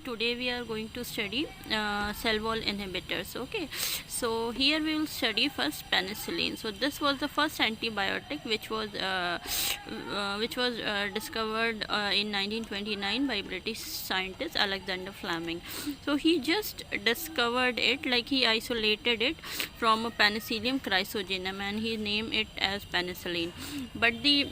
today we are going to study cell wall inhibitors. Okay, so here we will study first penicillin. So this was the first antibiotic which was discovered in 1929 by British scientist Alexander Fleming. So he just discovered it, like he isolated it from a Penicillium chrysogenum and he named it as penicillin. But the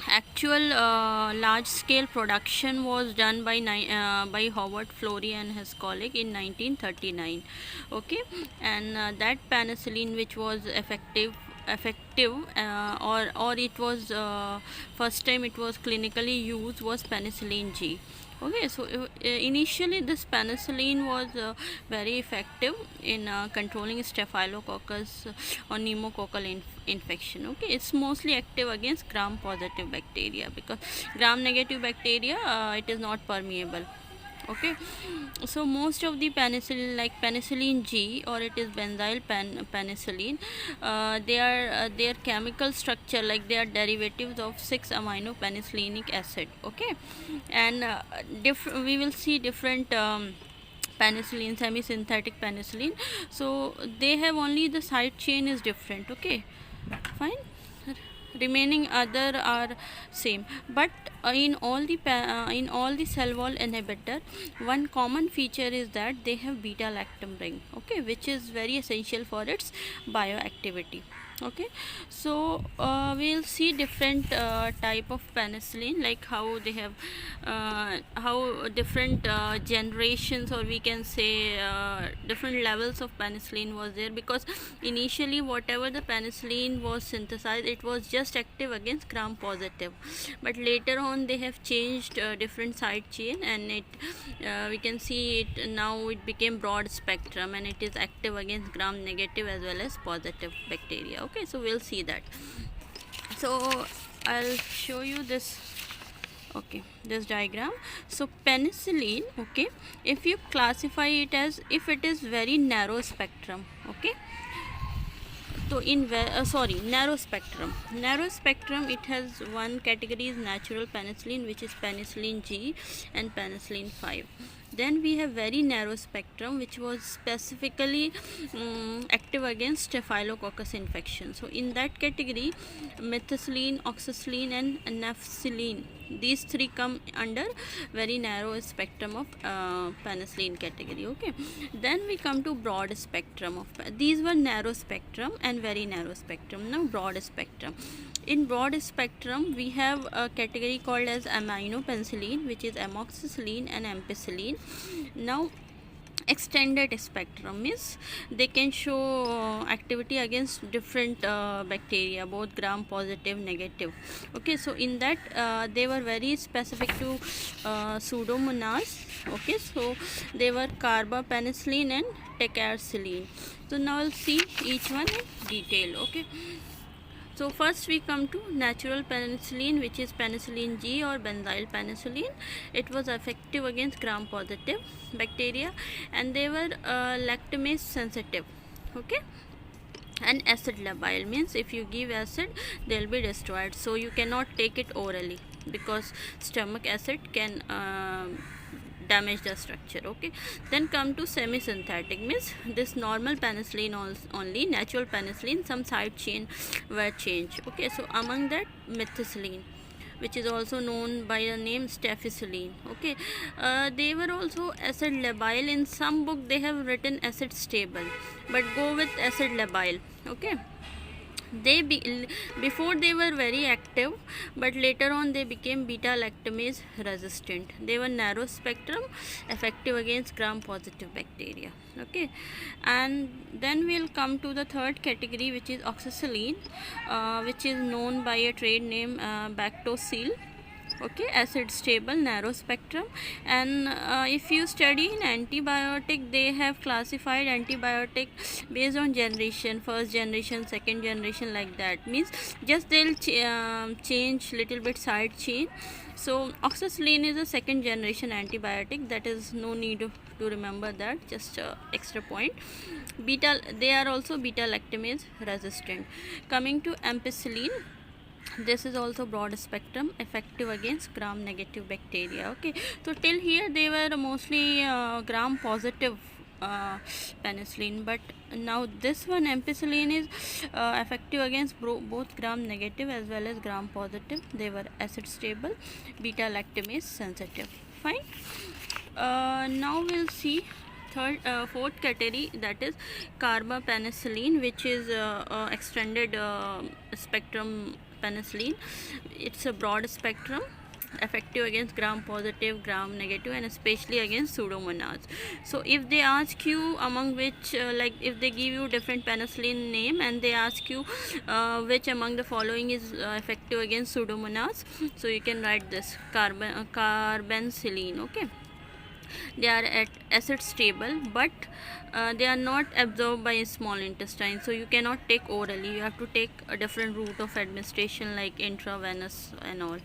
actual large scale production was done by Howard Florey and his colleague in 1939. Okay, and that penicillin which was effective or it was first time it was clinically used was penicillin G. Okay, so initially this penicillin was very effective in controlling staphylococcus or pneumococcal infection. Okay, it's mostly active against gram positive bacteria, because gram negative bacteria it is not permeable. Okay, so most of the penicillin, like penicillin G or it is benzyl penicillin, their chemical structure, like they are derivatives of 6 amino penicillinic acid. Okay, and we will see different penicillin, semi-synthetic penicillin, so they have only the side chain is different. Okay, fine, remaining other are same, but in all the cell wall inhibitor, one common feature is that they have beta lactam ring. Okay, which is very essential for its bioactivity. Okay, so we'll see different type of penicillin, like how they have how different generations, or we can say different levels of penicillin was there, because initially whatever the penicillin was synthesized, it was just active against gram positive, but later on they have changed different side chain, and it we can see it now, it became broad spectrum and it is active against gram negative as well as positive bacteria. Okay, so we'll see that. So I'll show you this. Okay, this diagram. So penicillin, okay, if you classify it as, if it is very narrow spectrum, okay, so in narrow spectrum, it has one category is natural penicillin, which is penicillin G and penicillin 5. Then we have very narrow spectrum, which was specifically active against staphylococcus infection. So in that category, methicillin, oxacillin and nafcillin, these three come under very narrow spectrum of penicillin category. Okay, then we come to broad spectrum of, these were narrow spectrum and very narrow spectrum. Now broad spectrum, in broad spectrum we have a category called as aminopenicillin, which is amoxicillin and ampicillin. Now extended spectrum means they can show activity against different bacteria, both gram positive, negative. Okay, so in that they were very specific to pseudomonas. Okay, so they were carbapenicillin and tetracycline. So now we'll see each one in detail. Okay, so first we come to natural penicillin, which is penicillin G or benzyl penicillin. It was effective against gram positive bacteria, and they were lactamase sensitive. Okay, and acid labile means if you give acid, they'll be destroyed, so you cannot take it orally, because stomach acid can damage the structure. Okay, then come to semi-synthetic means this normal penicillin only, natural penicillin, some side chain were changed. Okay, so among that methicillin, which is also known by the name staphycillin. Okay, they were also acid labile. In some book they have written acid stable, but go with acid labile. Okay, before they were very active, but later on they became beta lactamase resistant. They were narrow spectrum, effective against gram positive bacteria. Okay, and then we'll come to the third category, which is oxacillin, which is known by a trade name Bactocil. Okay, acid stable, narrow spectrum. And if you study in antibiotic, they have classified antibiotic based on generation, first generation, second generation, like that. Means just they'll change little bit side chain. So oxacillin is a second generation antibiotic, that is no need to remember that, just extra point. They are also beta lactamase resistant. Coming to ampicillin, This is also broad spectrum, effective against gram negative bacteria. Okay, so till here they were mostly gram positive penicillin, but now this one ampicillin is effective against both gram negative as well as gram positive. They were acid stable, beta lactamase sensitive. Fine. Now we'll see fourth category, that is carbapenicillin, which is extended spectrum penicillin. It's a broad spectrum, effective against gram positive, gram negative, and especially against pseudomonas. So if they ask you among which like if they give you different penicillin name and they ask you which among the following is effective against pseudomonas, so you can write this carbencillin. Okay, they are at acid stable, but they are not absorbed by small intestine, so you cannot take orally, you have to take a different route of administration like intravenous and all.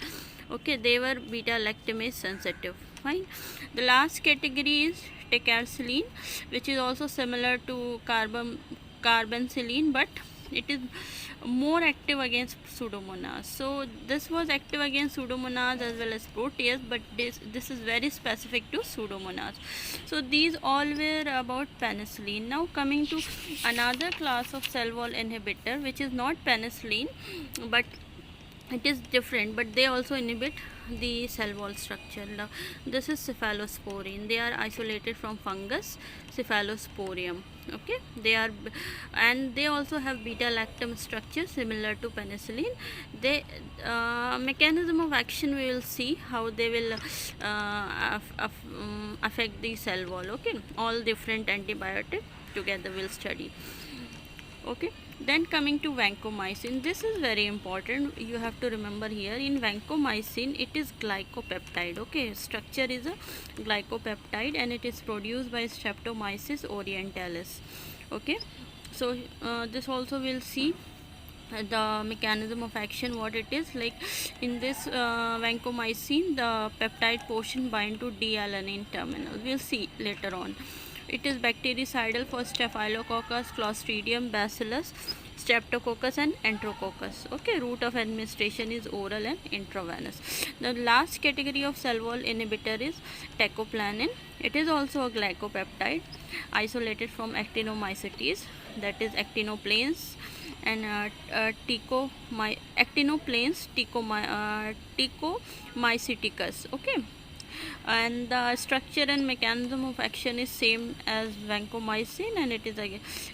Okay, they were beta lactamase sensitive. Fine. The last category is tecarcillin, which is also similar to carbencillin, but it is more active against pseudomonas. So this was active against pseudomonas as well as proteus, but this is very specific to pseudomonas. So these all were about penicillin. Now coming to another class of cell wall inhibitor, which is not penicillin, but it is different, but they also inhibit the cell wall structure. Now this is cephalosporin. They are isolated from fungus Cephalosporium. Okay, they are, and they also have beta lactam structure similar to penicillin. They mechanism of action, we will see how they will affect the cell wall. Okay, all different antibiotic together we'll study. Okay, then coming to vancomycin, this is very important, you have to remember here. In vancomycin, it is glycopeptide. Okay, structure is a glycopeptide and it is produced by Streptomyces orientalis. Okay, so this also will see the mechanism of action, what it is like. In this vancomycin, the peptide portion bind to D-alanine terminal, we'll see later on. It is bactericidal for Staphylococcus, Clostridium, Bacillus, Streptococcus and Enterococcus. Okay, route of administration is oral and intravenous. The last category of cell wall inhibitor is teicoplanin. It is also a glycopeptide isolated from actinomycetes, that is actinoplanes and Tecomyceticus. Okay, and the structure and mechanism of action is same as vancomycin, and it is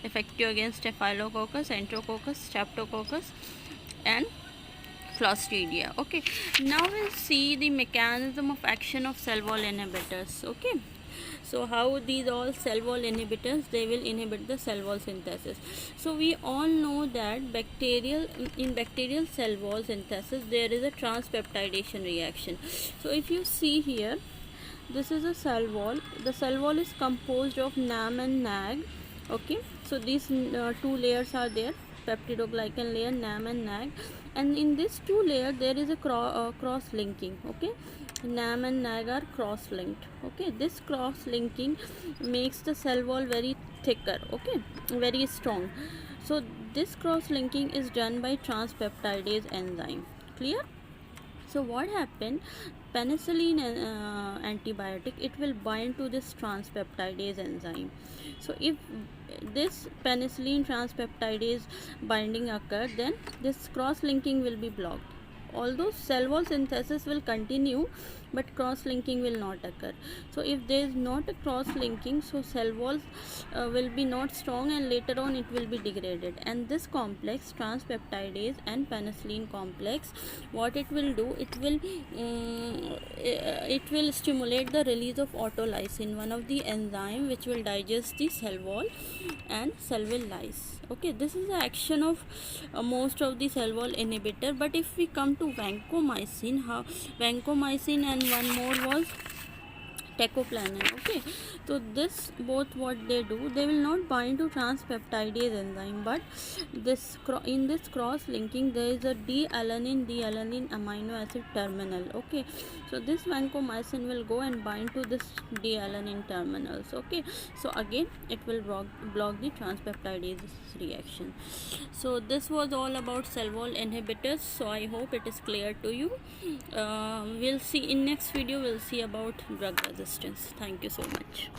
effective against Staphylococcus, Enterococcus, Streptococcus and Clostridia. Okay, now we'll see the mechanism of action of cell wall inhibitors. Okay, so how these all cell wall inhibitors, they will inhibit the cell wall synthesis. So we all know that in bacterial cell wall synthesis there is a transpeptidation reaction. So if you see here, this is a cell wall. The cell wall is composed of NAM and NAG. Okay, so these two layers are there, peptidoglycan layer, NAM and NAG, and in this two layer there is a cross linking. Okay, NAM and NAG are cross linked. Okay, this cross linking makes the cell wall very thicker. Okay, very strong. So this cross linking is done by transpeptidase enzyme. Clear? So what happened, penicillin antibiotic, it will bind to this transpeptidase enzyme. So if this penicillin transpeptidase binding occur, then this cross linking will be blocked. Although cell wall synthesis will continue, but cross linking will not occur. So if there is not a cross linking, so cell walls will be not strong and later on it will be degraded. And this complex, transpeptidase and penicillin complex, what it will do, it will stimulate the release of autolysin, one of the enzyme which will digest the cell wall and cell will lyse. Okay, this is the action of most of the cell wall inhibitor. But if we come to vancomycin, how vancomycin and one more was teicoplanin. Okay, so this both what they do, they will not bind to transpeptidase enzyme, but in this cross linking there is a d-alanine amino acid terminal. Okay, so this vancomycin will go and bind to this d-alanine terminals. Okay, so again it will block the transpeptidase reaction. So this was all about cell wall inhibitors. So I hope it is clear to you. We'll see in next video, we'll see about drug resistance. Thank you so much.